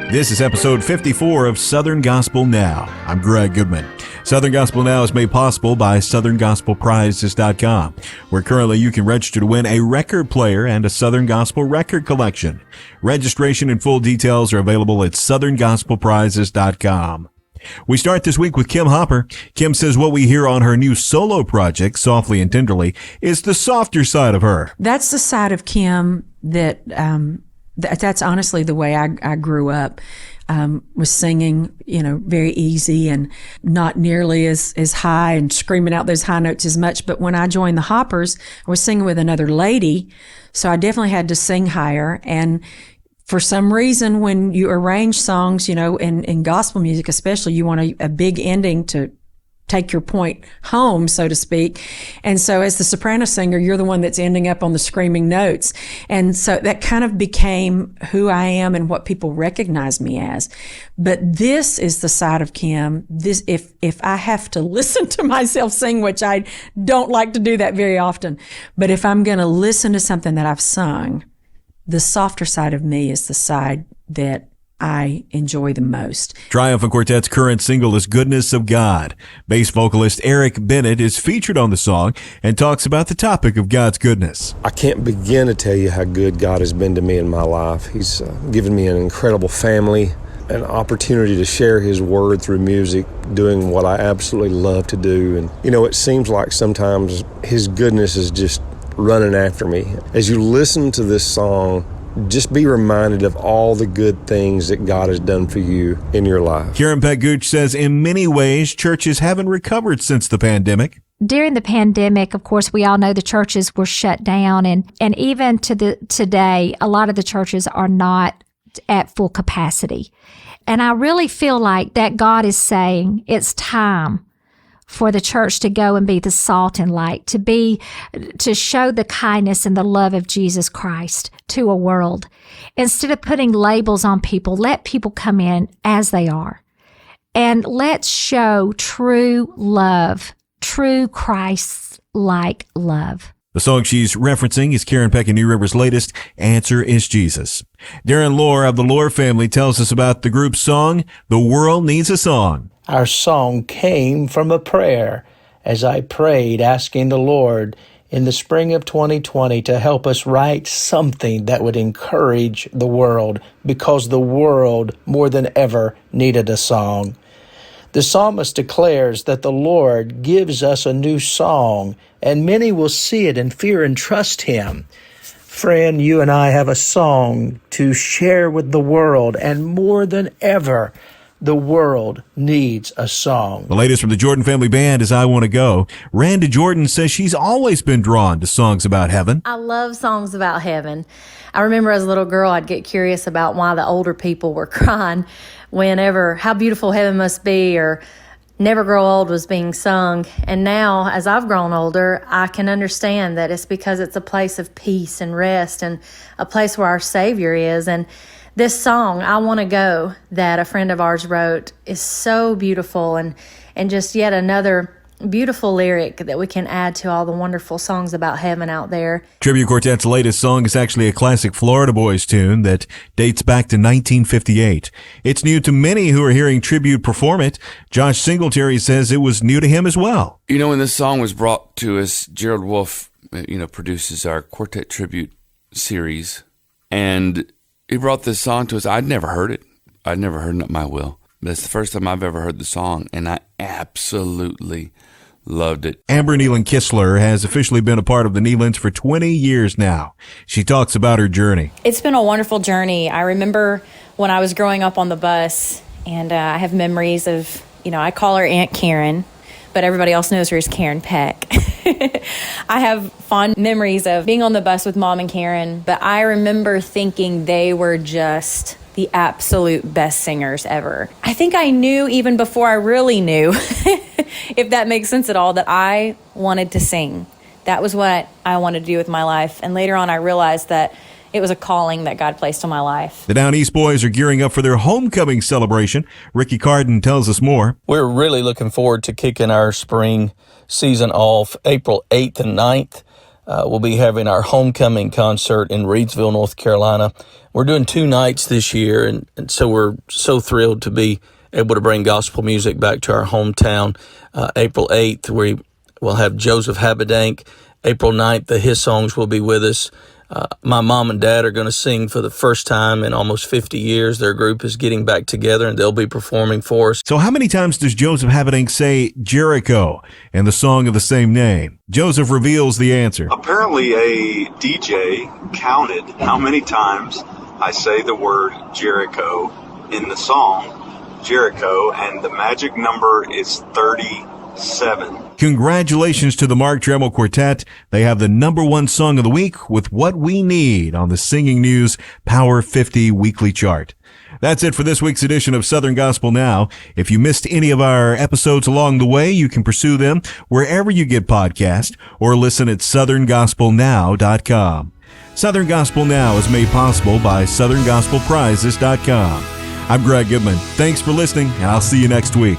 This is episode 54 of Southern Gospel Now. I'm Greg Goodman. Southern Gospel Now is made possible by SouthernGospelPrizes.com, where currently you can register to win a record player and a Southern Gospel record collection. Registration and full details are available at SouthernGospelPrizes.com. We start this week with Kim Hopper. Kim says what we hear on her new solo project, Softly and Tenderly, is the softer side of her. That's the side of Kim that that's honestly the way I grew up. Was singing, very easy and not nearly as high and screaming out those high notes as much. But when I joined the Hoppers, I was singing with another lady, so I definitely had to sing higher. And for some reason, when you arrange songs, in gospel music especially, you want a big ending to take your point home, so to speak. And so as the soprano singer, you're the one that's ending up on the screaming notes. And so that kind of became who I am and what people recognize me as. But this is the side of Kim. This, if I have to listen to myself sing, which I don't like to do that very often, but if I'm going to listen to something that I've sung, the softer side of me is the side that I enjoy the most. Triumphant Quartet's current single is Goodness of God. Bass vocalist Eric Bennett is featured on the song and talks about the topic of God's goodness. I can't begin to tell you how good God has been to me in my life. He's given me an incredible family, an opportunity to share His word through music, doing what I absolutely love to do. And, it seems like sometimes His goodness is just running after me. As you listen to this song, just be reminded of all the good things that God has done for you in your life. Karen Peck says in many ways, churches haven't recovered since the pandemic. During the pandemic, of course, we all know the churches were shut down. And even today, a lot of the churches are not at full capacity. And I really feel like that God is saying it's time for the church to go and be the salt and light, to show the kindness and the love of Jesus Christ to a world. Instead of putting labels on people, let people come in as they are. And let's show true love, true Christ-like love. The song she's referencing is Karen Peck and New River's latest, Answer is Jesus. Darren Lohr of the Lohr family tells us about the group's song, The World Needs a Song. Our song came from a prayer as I prayed, asking the Lord in the spring of 2020 to help us write something that would encourage the world, because the world more than ever needed a song. The psalmist declares that the Lord gives us a new song, and many will see it and fear and trust Him. Friend, you and I have a song to share with the world, and more than ever, the world needs a song. The latest from the Jordan Family Band is I Want to Go. Randa Jordan says she's always been drawn to songs about heaven. I love songs about heaven. I remember as a little girl, I'd get curious about why the older people were crying whenever How Beautiful Heaven Must Be or Never Grow Old was being sung. And now, as I've grown older, I can understand that it's because it's a place of peace and rest and a place where our Savior is. And this song, I Want to Go, that a friend of ours wrote, is so beautiful and just yet another beautiful lyric that we can add to all the wonderful songs about heaven out there. Tribute Quartet's latest song is actually a classic Florida Boys tune that dates back to 1958. It's new to many who are hearing Tribute perform it. Josh Singletary says it was new to him as well. When this song was brought to us, Gerald Wolfe, produces our Quartet Tribute series, and he brought this song to us. I'd never heard it. I'd never heard Not My Will. But it's the first time I've ever heard the song, and I absolutely loved it. Amber Nealon Kistler has officially been a part of the Nelons for 20 years now. She talks about her journey. It's been a wonderful journey. I remember when I was growing up on the bus, and I have memories of, I call her Aunt Karen, but everybody else knows her as Karen Peck. I have fond memories of being on the bus with Mom and Karen, but I remember thinking they were just the absolute best singers ever. I think I knew even before I really knew, if that makes sense at all, that I wanted to sing. That was what I wanted to do with my life. And later on, I realized that it was a calling that God placed on my life. The Down East boys are gearing up for their homecoming celebration. Ricky Carden tells us more. We're really looking forward to kicking our spring season off April 8th and 9th. we'll be having our homecoming concert in Reidsville, North Carolina. We're doing 2 nights this year, and so we're so thrilled to be able to bring gospel music back to our hometown. April 8th, we'll have Joseph Habedank. April 9th, the His Songs will be with us. My mom and dad are going to sing for the first time in almost 50 years. Their group is getting back together, and they'll be performing for us. So how many times does Joseph Habedank say Jericho in the song of the same name? Joseph reveals the answer. Apparently a DJ counted how many times I say the word Jericho in the song Jericho, and the magic number is 37. Congratulations to the Mark Trammell Quartet. They have the #1 song of the week with What We Need on the Singing News Power 50 weekly chart. That's it for this week's edition of Southern Gospel Now. If you missed any of our episodes along the way, you can pursue them wherever you get podcasts or listen at southerngospelnow.com. Southern Gospel Now is made possible by southerngospelprizes.com. I'm Greg Goodman. Thanks for listening, and I'll see you next week.